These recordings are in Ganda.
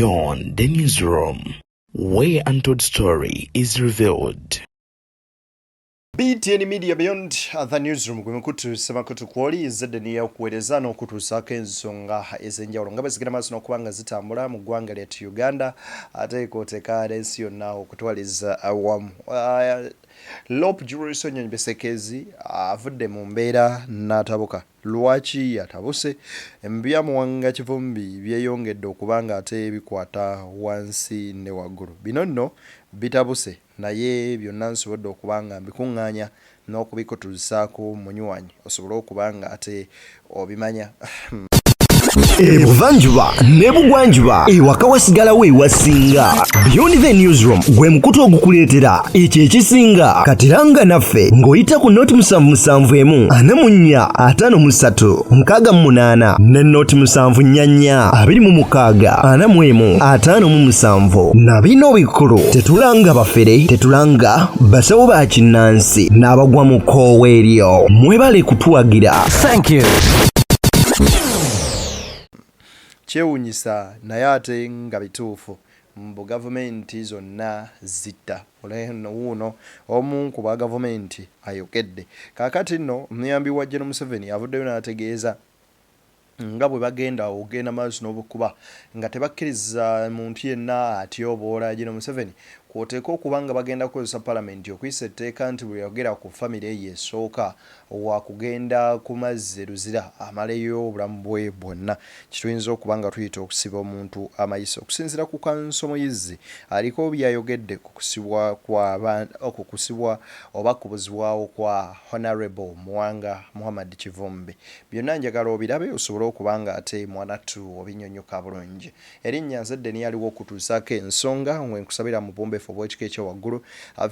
Beyond the newsroom, where untold story is revealed. BTN Media Beyond the newsroom gwemekutu semakutu kwoli zedeniya okuwereza n'okutuusaako ensonga ez'enjawulo nga bezigenda maaso n'okubanga zitambula mu ggwanga lyattu Uganda ate kwoteeka n'ensi yonna okutwaliza awamu. Lop Julius Onyenbesekezi avudde mu mbeera n'atabuka. Lwaki yatabuse? Ebyamuwanga kivumbi byeyongedde okubanga ate bikwata wansi ne waggulu. Bino nno bitabuse naye byonna nsobodde okubanga mbikuŋŋaanya n'okubikutuusaako munywanyi osobole okubanga ate obimanya. Ebuvanjuba ne bugwanjuba ewaka wasigalawo ewasinga. Beyond the newsroom gwe mukutu ogukuleetera ekyo ekisinga katiranga naffe ng'oyita ku noti 771 44 53 ne noti 744 26 45 na bino bikulu tetulanga bafere tetulanga basawo ba kinnansi n'abagwa mu kkoowa eryo mwebale kutuwagira. Thank you. Kyewuunyisa naye ate nga bituufu mbu gavumenti zonna zitta. Wuuno omu ku bagavumenti ayogedde. Kaakati nno omuyambi wa General Museveni avuddeyo n'ategeeza nga bwe bagenda ogenda maaso n'obukuba nga tebakkiriza muntu yenna atyoboola General Museveni kwoteeka okuba nga bagenda kukozesa Parliamentary okuyisa etteeka nti bwe yogera ku famire ye esooka wa kugenda ku mazzi luzira amaleyo obulamu bwe bwonna. Kituyinza okuba nga tuyita okusiba omuntu amayisa. Okusinziira ku Kanso Muyizzi aliko byayogedde ku kusibwa oba kubuzibwawo kwa Honorable Muwanga Muhammad Kivumbi. Byonna njagala obirabe osobole okuba nga ate mwanattu obinyonyoka bulungi. Erinnya nzedde niyaliwo okutuusaako ensonga nkusabira mu bumbeefu obw'ekika ekyowaggulu.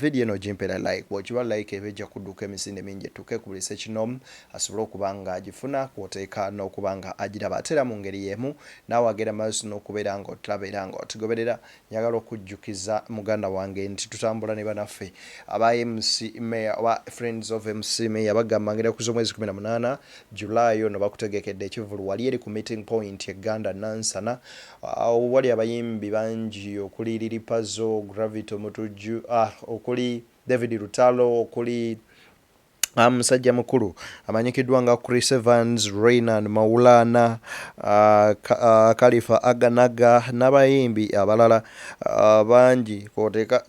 Video eno gimpera like bw'okiba like ebejja kudduka emisinde mingi ettuke ku buli sekinomu asobole okuba nga agifuna kwoteeka n'okuba nga agiraba ate era mu ngeri y'emu naawe agenda maaso n'okubeera nga otulaba era nga otugoberera. Njagala okujjukiza muganda wange nti tutambula ne banaffe aba MC Mayor oba Friends of MC Mayor bagamba ngenda ku z'omwezi 18 July ono bakutegekedde ekivulu wali eri ku meeting point Uganda Nansana wali abayimbi bangi okuli Lilipazo Gravity Mutuju okuli David Rutalo okuli musajja mukulu amanyikiddwa nga Chris Evans, Raynan Maulana, Khalifa Aganaga n'abayimbi abalala bangi kwoteeka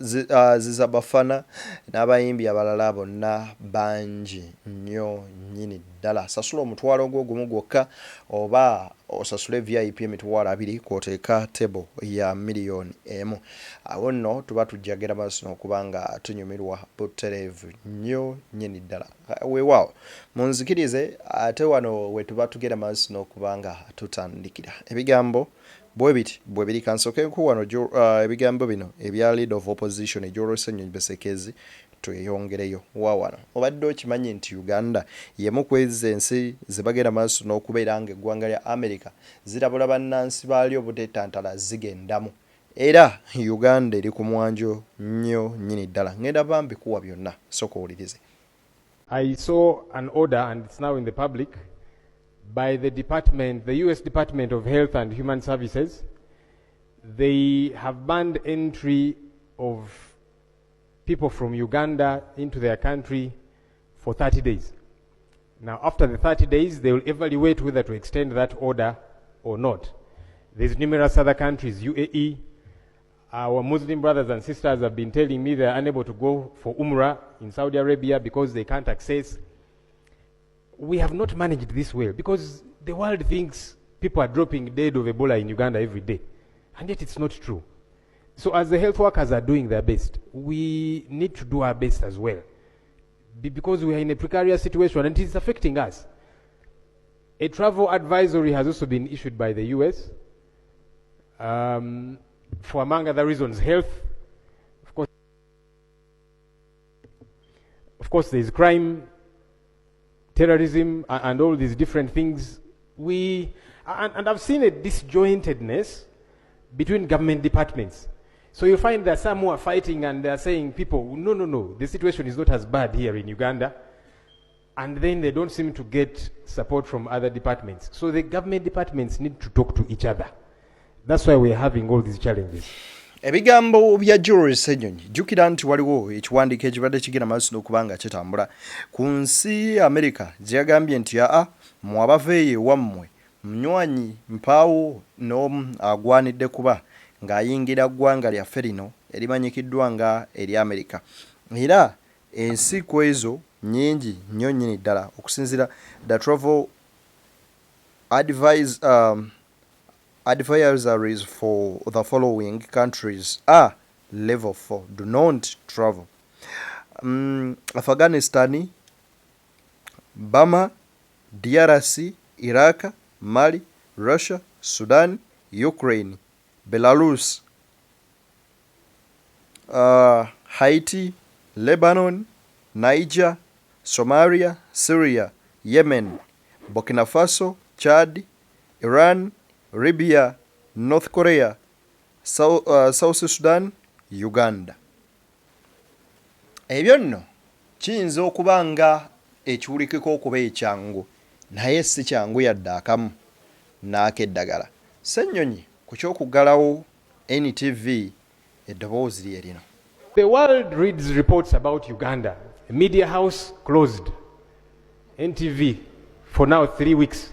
Ziza Bafana n'abayimbi abalala bonna bangi nnyo nnyini ddala. Sasula omutwalo gw'ogumu gwokka oba osasule VIP emitwalo 2 kwoteeka table ya miliyoni 1. Awo nno tuba tujjagera maaso n'okuba nga tunyumirwa butereevu nnyo nnyini ddala. Weewaawo munzikirize ate wano we tuba tugera maaso n'okuba nga tutandikira. Ebigambo bwe biri kansookeeko wano ebigambo bino ebya Leader of Opposition Julius Onyenbesekezi tweyongereyo wawano. Obadde okimanyi nti Uganda yemu kwezi ensi zibagera maaso n'okubeera nga eggwanga lya America zirabula bannansi baalyo obuteetantala zigendamu era Uganda eri ku mwanjo nnyo nnyini ddala. Ngenda bambi kuwa byonna sooka owulirize. I saw an order, and it's now in the public, by the US Department of Health and Human Services. They have banned entry of people from Uganda into their country for 30 days. Now, after the 30 days, they will evaluate whether to extend that order or not. There's numerous other countries, UAE. Our Muslim brothers and sisters have been telling me they are unable to go for Umrah in Saudi Arabia because they can't access. We have not managed this well because the world thinks people are dropping dead of Ebola in Uganda every day. And yet it's not true. So as the health workers are doing their best, we need to do our best as well. Because we are in a precarious situation and it is affecting us. A travel advisory has also been issued by the US. For among other reasons, health. Of course, there is crime, terrorism, and all these different things. And I've seen a disjointedness between government departments. So you find that some who are fighting and they are saying, people, no, the situation is not as bad here in Uganda. And then they don't seem to get support from other departments. So the government departments need to talk to each other. That's why we're having all these challenges. Ebigambo bya Julius Ssenyonyi jjukira nti waliwo ekiwandiiko ekibadde kigenda maaso n'okubanga kitambula ku nsi Amerika gye yagambye nti mmwe abaveeyo ewammwe munywanyi mpaawo n'omu agwanidde kuba ng'ayingira ggwanga lyaffe lino erimanyikiddwa nga eri Amerika. Era ensi ku ezo nnyingi nnyo nnyini ddala okusinziira the travel advisories for the following countries are level 4. Do not travel. Afghanistan, Burma, DRC, Iraq, Mali, Russia, Sudan, Ukraine, Belarus, Haiti, Lebanon, Niger, Somalia, Syria, Yemen, Burkina Faso, Chad, Iran, Libya, North Korea, South Sudan, Uganda. Ebyo nno kiyinza okuba nga ekiwulikiko okuba ekyangu naye si kyangu yadde akamu n'akeddagala. Ssenyonyi ku ky'okuggalawo NTV eddoboozi lye lino. The world reads reports about Uganda. A media house closed. NTV for now 3 weeks.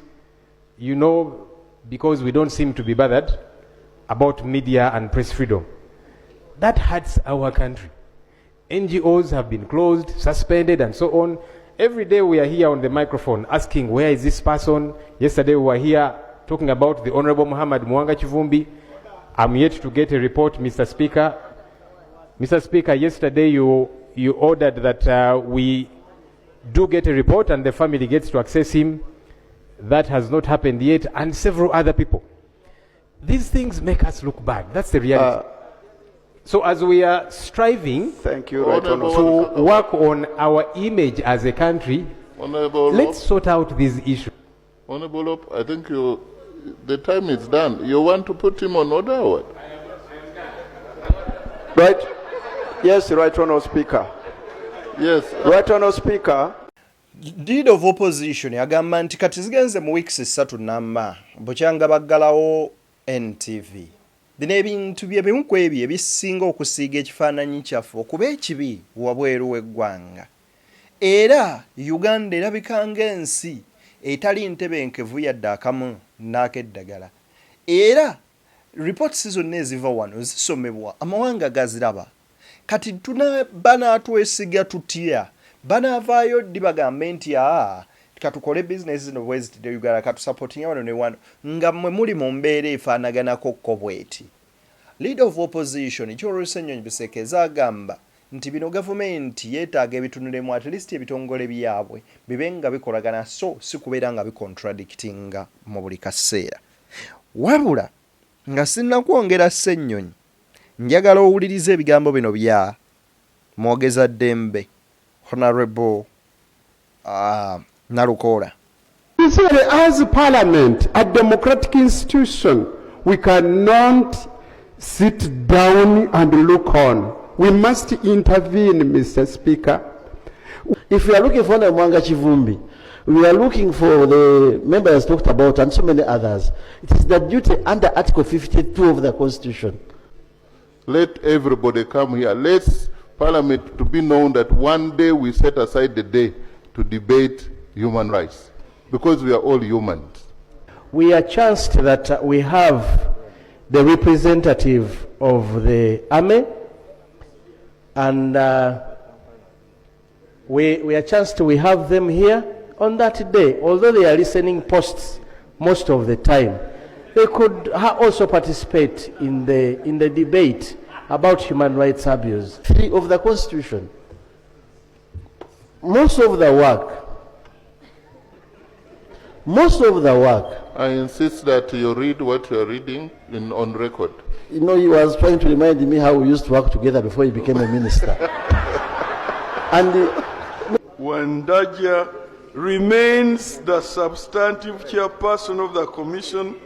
You know, because we don't seem to be bothered about media and press freedom. That hurts our country. NGOs have been closed, suspended, and so on. Every day we are here on the microphone asking, where is this person? Yesterday we were here talking about the Honorable Muhammad Mwanga Chivumbi. I'm yet to get a report, Mr. Speaker. Mr. Speaker, yesterday you ordered that we do get a report and the family gets to access him. That has not happened yet, and several other people. These things make us look bad. That's the reality. So as we are striving to work on our image as a country, let's sort out these issues. Honorable, I think the time is done. You want to put him on order or what? Right. Yes, Right Honourable Speaker. Yes. Right Honourable Speaker. Leader of Opposition yagamba nti kati zigenze mu weeks 3 namma bukyanga baggalawo NTV. Bino ebintu bye bimu ku ebyo ebisinga okusiiga ekifaananyi kyaffe okuba ekibi wabweru w'eggwanga. Era Uganda erabika ng'ensi etali ntebenkevu yadde akamu n'akeddagala. Era reports zonna eziva wano zisomebwa amawanga gaziraba. Kati banaatwesiga tutya. Banavaayo ddi bagambe nti katukole business zino bwezitidde Uganda katusupportinga wano ne wano nga mmwe muli mu mbeera efaanaganako kko bweti. Leader of Opposition Julius Ssenyonyi Bisekeza agamba nti bino gavumenti yeetaaga ebitunulemu at least ebitongole byabwe bibe nga bikolagana so si kubeera nga bicontradictinga mu buli kaseera. Wabula nga sinnakwongera Ssenyonyi njagala owuliriza ebigambo bino bya mwogeza ddembe Honorable Narukola. As a parliament, a democratic institution, we cannot sit down and look on. We must intervene, Mr. Speaker. If we are looking for the Mwanga Chivumbi, we are looking for the members talked about and so many others. It is the duty under Article 52 of the Constitution. Let everybody come here. Let's Parliament to be known that one day we set aside the day to debate human rights, because we are all humans. We are chanced that we have the representative of the army, and we are chanced we have them here on that day. Although they are listening posts most of the time, they could also participate in the debate about human rights abuse. 3 of the Constitution. Most of the work. I insist that you read what you are reading on record. You know, he was trying to remind me how we used to work together before he became a minister. And Wandaja remains the substantive chairperson of the commission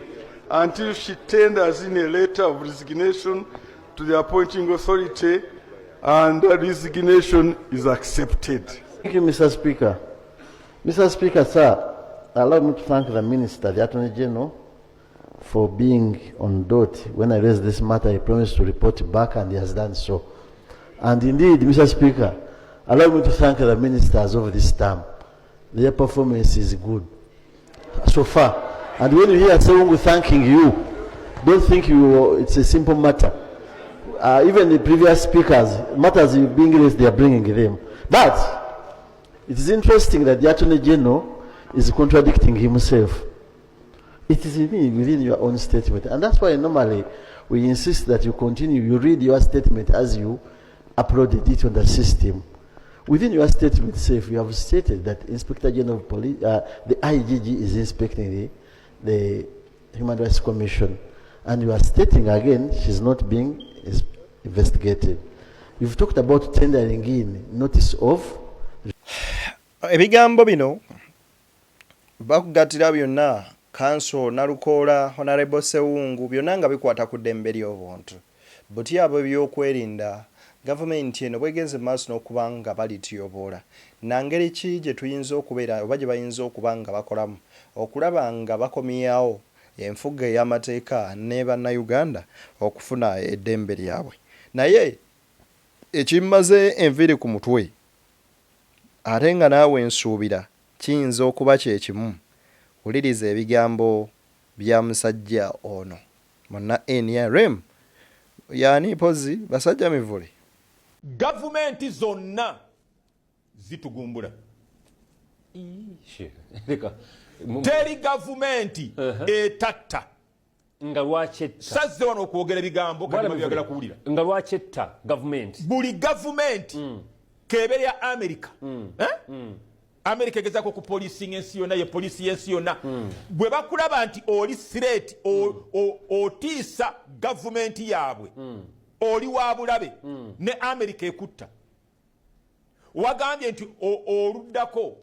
until she tenders in a letter of resignation to the appointing authority, and the resignation is accepted. Thank you, Mr. Speaker. Mr. Speaker, sir, allow me to thank the Minister, the Attorney General, for being on dot. When I raised this matter, he promised to report back, and he has done so. And indeed, Mr. Speaker, allow me to thank the ministers of this term. Their performance is good so far. And when you hear someone thanking you, don't think it's a simple matter. Even the previous speakers, matters being raised, they are bringing them. But it is interesting that the Attorney General is contradicting himself. It is within your own statement. And that's why normally we insist that you continue, you read your statement as you uploaded it on the system. Within your statement itself, you have stated that Inspector General of Police, the IGG is inspecting the Human Rights Commission. And you are stating again, she's not being investigated. You've talked about tendering in notice of. Ebigambo bino bakugatira byonna Council Nalukola Honorable Sewungu byonna nga bikwata ku ddembe ly'obuntu. Buti abo by'okwerinda gavumenti eno bwegeze maaso n'okuba nga balityobola. Nangeri ki gye tuyinza okubeera oba gye bayinza okuba nga bakolamu okulaba nga bakomyawo enfuga ey'amateeka ne bannayuganda okufuna eddembe lyabwe. Naye ekimmaze enviiri ku mutwe ate nga naawe nsuubira kiyinza okuba kye kimu. Wuliriza ebigambo bya musajja ono monna NRM yaani pozi basajja mivule. Gavumenti zonna zitugumbula. Teri gavumenti etatta. Nga lwachetta. Sazze wano okwogera ebigambo kati byagala kuwulira. Nga lwachetta gavumenti. Buli gavumenti kebere ya America. America egezako ku policing ensi yonna ye police yensi yonna. Bwe bakulaba nti oli threat otiisa gavumenti yaabwe. Oli wa bulabe ne America ekutta. Wagambye nti oluddako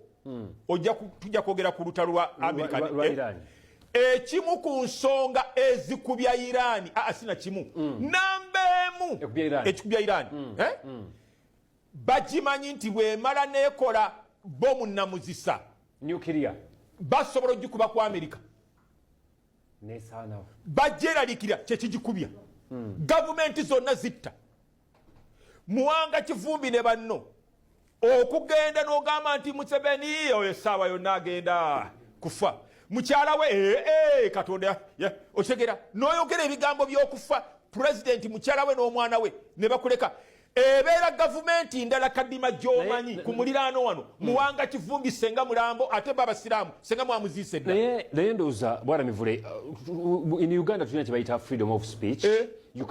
tujja kwogera ku lutalo lwa America. Ekimu ku nsonga ezikubya Irani sina kimu nambemu ekikubya Irani bagimanyi nti bwemala nekola bomu namuzisa nuclear basobola ogikuba ku America nesana bajeraliikira kyekigikubya gavumenti zonna zitta Muwanga Kivumbi ne banno okugenda n'ogamba nti Museveni oyo essaawa yonna agenda kufa mukyala we Katonda otegera n'oyogera ebigambo by'okufa president mukyala we n'omwana we ne bakuleka ebeera gavumenti ndala kadima gy'omanyi ku muliraano wano Muwanga Kivumbi senga mulambo ate babasiraamu senga mwamuziise dda naye ndowooza bwana Mivule in Uganda tulina kye bayita freedom of speech. You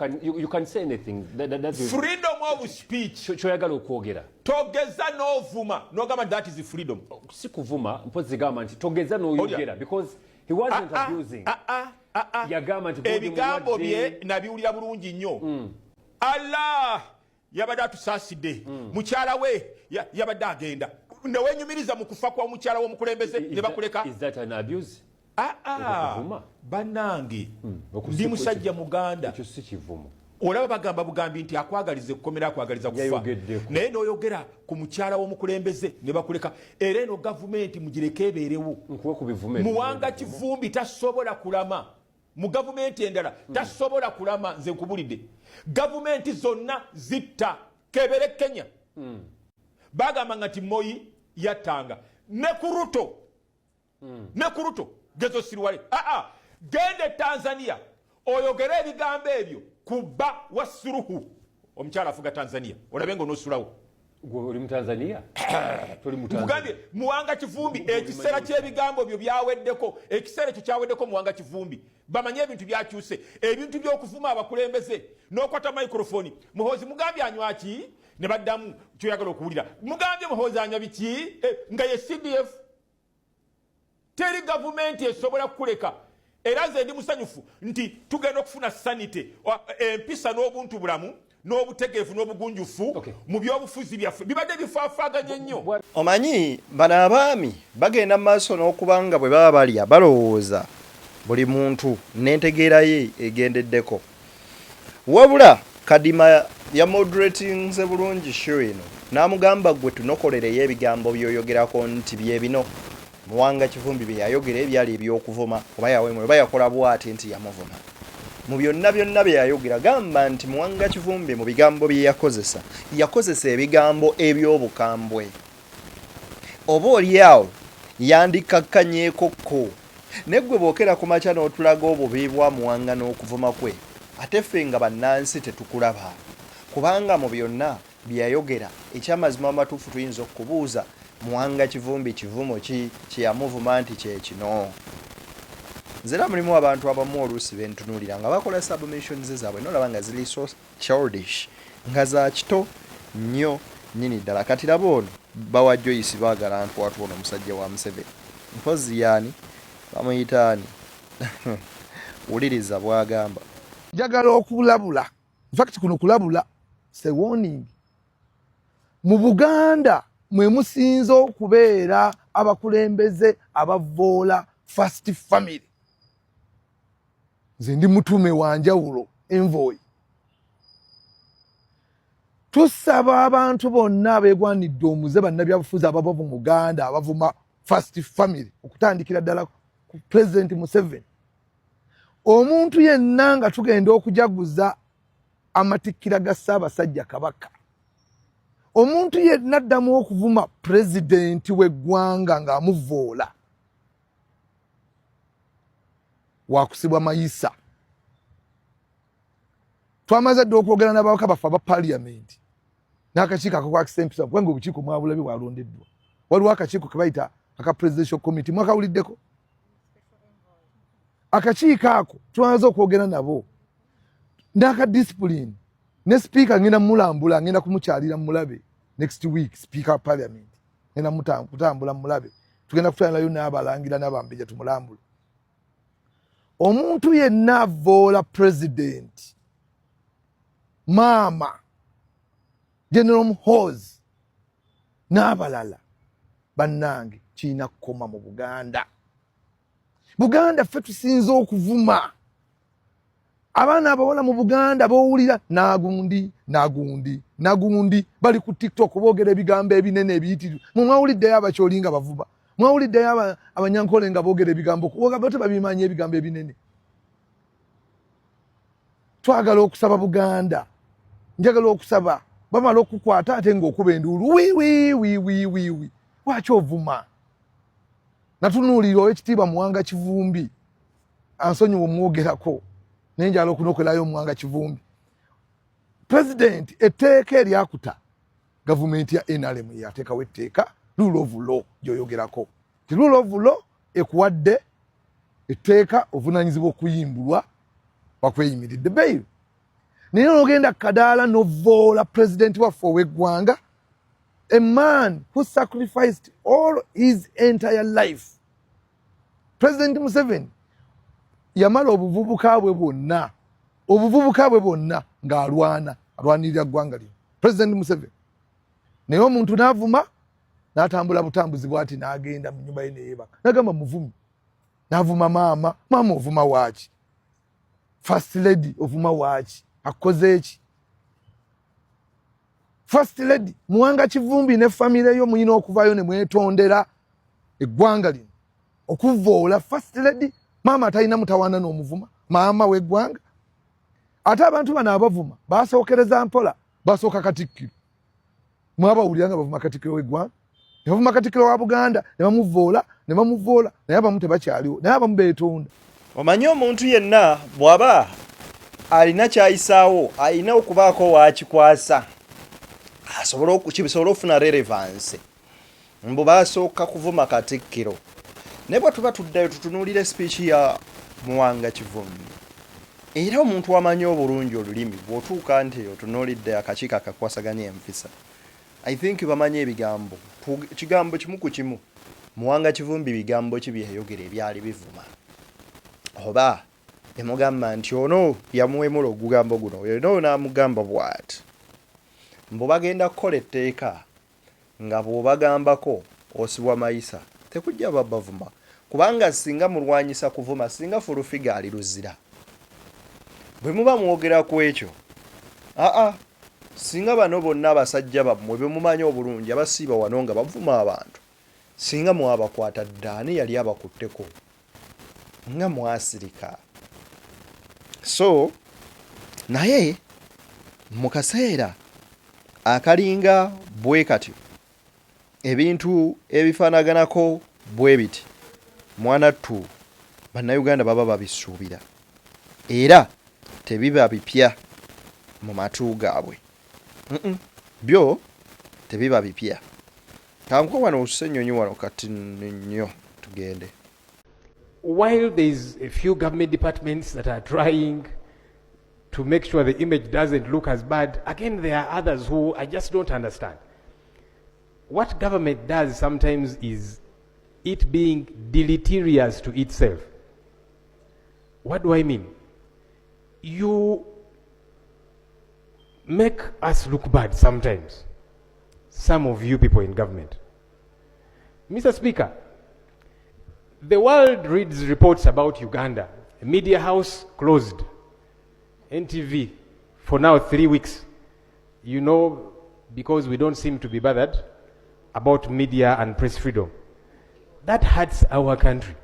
can say anything. That's freedom of speech. Choyagala okwogera. Togeza n'ovuma. N'ogamba that is freedom. Si kuvuma, mpozi gamba nti togeza n'oyogera because he wasn't abusing. Yagamba nti ebigambo bye nabiwulira bulungi nnyo. Allah yabadde atusaasidde. Mukyala we yabadde agenda. Newenyumiriza mu kufa kwa mukyala w'omukulembeze ne bakuleka. Is that an abuse? Bannange ndi musajja Muganda ekyo si kivumo. Olaba bagamba bugambi nti akwagalize kukomera akwagaliza kufa naye n'oyogera ku mukyala w'omukulembeze ne bakuleka era eno gavumenti mugireke ebeerewo. Muwanga Kivumbi tasobola kulama mu gavumenti endala tasobola kulama nze nkubulidde gavumenti zonna zitta kebere Kenya bagamba nti Moi yattanga ne ku Ruto gezo sirwale gende Tanzania oyogere ebigambo ebyo kuba wasuruhu omukyala afuga Tanzania olabenga onosulawo oli mu Tanzania toli mu Tanzania Muwanga Kivumbi ekiseera ky'ebigambo byo byaweddeko ekiseera ekyo kyaweddeko Muwanga Kivumbi bamanye ebintu byakyuse ebintu by'okuvuma abakulembeze n'okwata microphone Muhoozi mugambye anywa ki ne baddamu kyoyagala okuwulira mugambye Muhoozi anywa biki nga ye CDF teri gavumenti esobola kukuleka era nze ndi musanyufu nti tugenda okufuna sanite empisa n'obuntu bulamu n'obutegeevu n'obugunjufu mu byobufuzi byaffe bibadde bifaafaaganye nnyo. Omanyi bano abaami bagenda mu maaso n'okubanga bwe baba balya balowooza buli muntu n'entegeera ye egendeddeko wabula Kadima ya moderating ze bulungi show eno n'amugamba gwe tunokolereyo ebigambo by'oyogerako nti bye bino Muwanga Kivumbi bye yayogera ebyali eby'okuvuma oba yawemwe oba yakola bw'ati nti yamuvuma. Mu byonna bye yayogera gamba nti Muwanga Kivumbi mu bigambo bye yakozesa ebigambo eby'obukambwe. Oba oliawo yandikakkanyeekokko neggwe bookera ku makya n'otulaga obubi bwa Muwanga n'okuvuma kwe ate ffe nga bannansi tetukulaba kubanga mu byonna bye yayogera ekyamazima amatuufu tuyinza okubuuza Muwanga Kivumbi kivumo ki kyeyamuvuma nti kye kino. Nzera mulimu abantu abamu oluusi bentunuulira nga bakola submissions zaabwe n'olaba nga ziri so childish nga za kito nnyo nnyini ddala. Kati laba ono bawa Joyce baagala ntwatu ono omusajja wa Museveni mpozi yaani bamuyita ani wuliriza bwagamba njagala okulabula in fact kuno kulabula say warning mu Buganda mwe musinza okubeera abakulembeze abavoola first family. Nze ndi mutume wa njawulo envoy. Tusaba abantu bonna abeegwanidde omuze bannabyabufuzi abava mu Buganda abavuma first family okutandikira ddala ku President Museveni. Omuntu yenna nga tugenda okujaguza amatikkira ga Ssaabasajja Kabaka. Omuntu yenna addamu okuvuma President w'eggwanga ng'amuvoola wakusibwa mayisa. Twamaze dde okwogera n'abawaka baffe aba Parliament n'akakiiko akakwakisa empisa kubanga obukiiko mwabulabe bwalondeddwa. Waliwo akakiiko ke bayita aka Presidential Committee mwakawuliddeko. Akakiiko ako twamaze okwogera nabo n'aka discipline ne speaker ngenda mulambula ngenda kumukyalira mulabe next week speaker of Parliament ngenda kutambula mulabe tugenda kutwalayo n'abalangira n'abambejja tumulambula. Omuntu yenna avoola president Mama General Muhoozi n'abalala bannange kiina kukoma mu Buganda. Buganda ffe tusinza okuvuma abaana abawala mu Buganda bowulira nagundi bali ku TikTok boogera ebigambo ebinene ebiyitirivu. Mwawuliddeyo abakyolinga bavuba, mwawuliddeyo abanyankole nga boogera ebigambo boogera tebabimanyi ebigambo ebinene. Twagala okusaba Buganda, njagala okusaba bamala okukwata ate ng'okuba enduulu wi lwaki ovuma? Natunuulira Oweekitiibwa Muwanga Kivumbi ansonyiwa omwogerako naye njagala okunookerayo Muwanga Kivumbi. President etteeka eryakuta gavumenti ya NRM yateekawo etteeka rule of law gy'oyogerako. Ti rule of law ekuwadde etteeka ovunaanyizibwa okuyimbulwa bakweyimiridde bail. Naye ogenda kadaala novoola president waffe ow'eggwanga, a man who sacrificed all his entire life. President Museveni yamala obuvubuka bwe bwonna ng'alwanirira ggwanga lino. President Museveni naye omuntu n'avuma n'atambula butambuzi bw'ati n'agenda mu nnyumba ye neyeebaka n'agamba muvumi, n'avuma maama ovuma waaki? First lady ovuma waaki? Akoze eki? First lady Muwanga Kivumbi ne family yo muyina okuvayo ne mwetondera eggwanga lino okuvoola first lady. Maama talina mutawaana n'omuvuma, maama w'eggwanga. Ate abantu bano abavuma basookereza mpola, basooka Katikkiro. Mwabawulira nga bavuma Katikkiro w'eggwanga, ne bavuma Katikkiro wa Buganda ne bamuvoola naye abamu tebakyaliwo, naye abamu beetonda. Omanyi omuntu yenna bw'aba alina kyayisaawo alina okubaako waakikwasa kisobola okufuna relevance. Mbu basooka kuvuma Katikkiro. Naye bwe tuba tuddayo tutunuulira speech ya Muwanga Kivumbi era omuntu amanyi obulungi olulimi bw'otuuka nti otunuulidde akakiiko akakwasaganya empisa, I think bamanyi ebigambo. Kigambo kimu ku kimu Muwanga Kivumbi bigambo ki byeyayogera ebyali bivuma oba emugamba nti ono yamuwemula ogugambo guno ono n'amugamba bw'ati. Mbu bagenda kukola etteeka nga bw'obagambako osibwa mayisa tekujja babavuma kubanga singa mulwanyisa kuvuma singa fulufiga ali luzira. Bwe muba mwogera ku ekyo singa bano bonna abasajja bammwe be mumanyi obulungi abasiiba wano nga bavuma abantu singa mwabakwata ddaani yali abakutteko nga mwasirika. So naye mu kaseera akalinga bwe katyo ebintu ebifaanaganako bwe biti mwanattu bannayuganda baba babisuubira era tebiba bipya mu matu gaabwe. Byo tebiba bipya. Kanko wano osennyonyi wano kati nnyo tugende. While there's a few government departments that are trying to make sure the image doesn't look as bad, again there are others who I just don't understand. What government does sometimes is it being deleterious to itself. What do I mean? You make us look bad sometimes. Some of you people in government. Mr. Speaker, the world reads reports about Uganda. A media house closed. NTV for now 3 weeks. You know, because we don't seem to be bothered about media and press freedom. That hurts our country.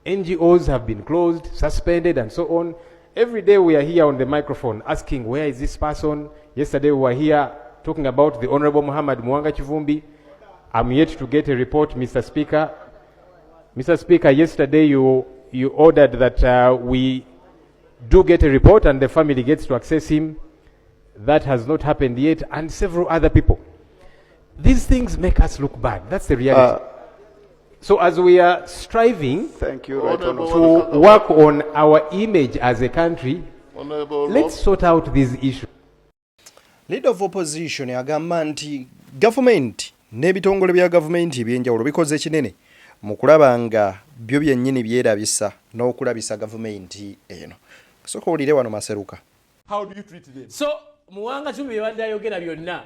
NGOs have been closed, suspended, and so on. Every day we are here on the microphone asking, where is this person? Yesterday we were here talking about the Honorable Muhammad Mwanga Chivumbi. I'm yet to get a report, Mr. Speaker. Mr. Speaker, yesterday you ordered that we do get a report and the family gets to access him. That has not happened yet, and several other people. These things make us look bad. That's the reality. So as we are striving to work on our image as a country, let's sort out these issues. Leader of opposition agamba nti government n'ebitongole bya government ebyenjawulo bikoze kinene mu kulaba nga byo byennyini byerabisa n'okulabisa government eno. Soko olire wano Maseruka. How do you treat them? So Muwanga Chumbi yabadde ayogera byonna.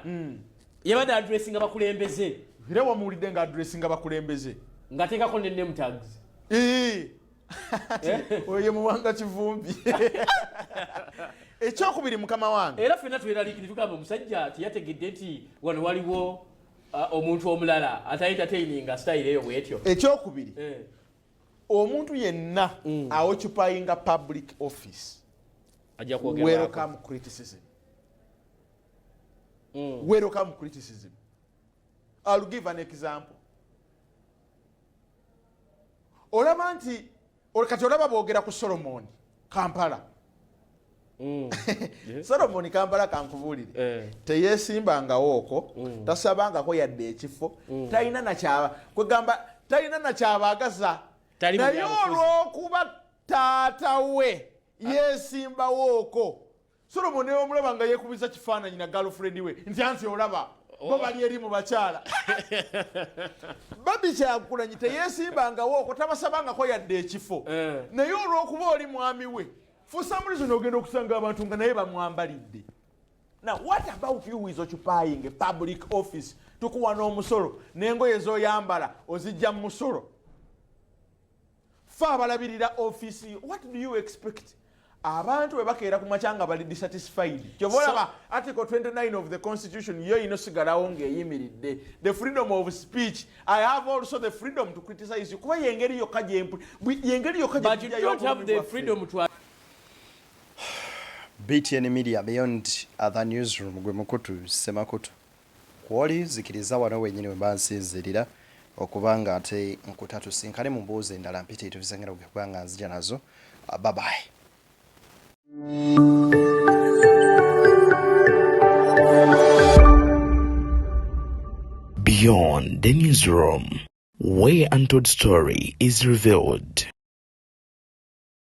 Yabadde addressinga bakulembeze. Era wamuwulidde nga addressinga bakulembeze. Ngateekako ne name tags. Oye Muwanga Kivumbi. Ekyokubiri mukama wange. Era ffenna tweraliikirira tugamba omusajja teyategedde nti wano waliwo omuntu omulala atayintataininga style eyo bwetyo. Ekyokubiri omuntu yenna occupying a public office ajja kwogera welcome criticism. Welcome criticism. I'll give an example. Olaba nti kati olaba boogera ku Solomon Kampala. Solomon Kampala kankubuulire teyeesimbanga okwo tasabangako yadde ekifo talina nakyabaagaza naye olw'okuba taata we yeesimbawo okwo Solomon omulaba nga yeekubiza kifaananyi na girlfriend we nti ansi olaba bo bali eri mu bakyala babi kyagulanyi teyeesimbangako okwo tabasabangako yadde ekifo naye olw'okuba oli mwami we for some reason ogenda okusanga abantu nga naye bamwambalidde. Now what about you is occupying a public office tukuwa n'omusolo n'engoye z'oyambala ozijja mu musolo fe abalabirira office? What do you expect? Abantu bwe bakeera ku makyanga bali dissatisfied. Kyova olaba article 29 of the constitution yo inosigalawo ng'eyimiridde the freedom of speech. I have also the freedom to criticize you. Kuba yengeri yokka yengeri yokka but you don't have the freedom to BTN Media Beyond Other Newsroom gwe mukutu semakutu kwoli zikiriza wano wenyini we bansinzirira okubanga ate nkutatu sinkane mu mbuuzi endala mpite tubizangira okubanga nzija nazo. Bye bye. Beyond the newsroom, where untold story is revealed.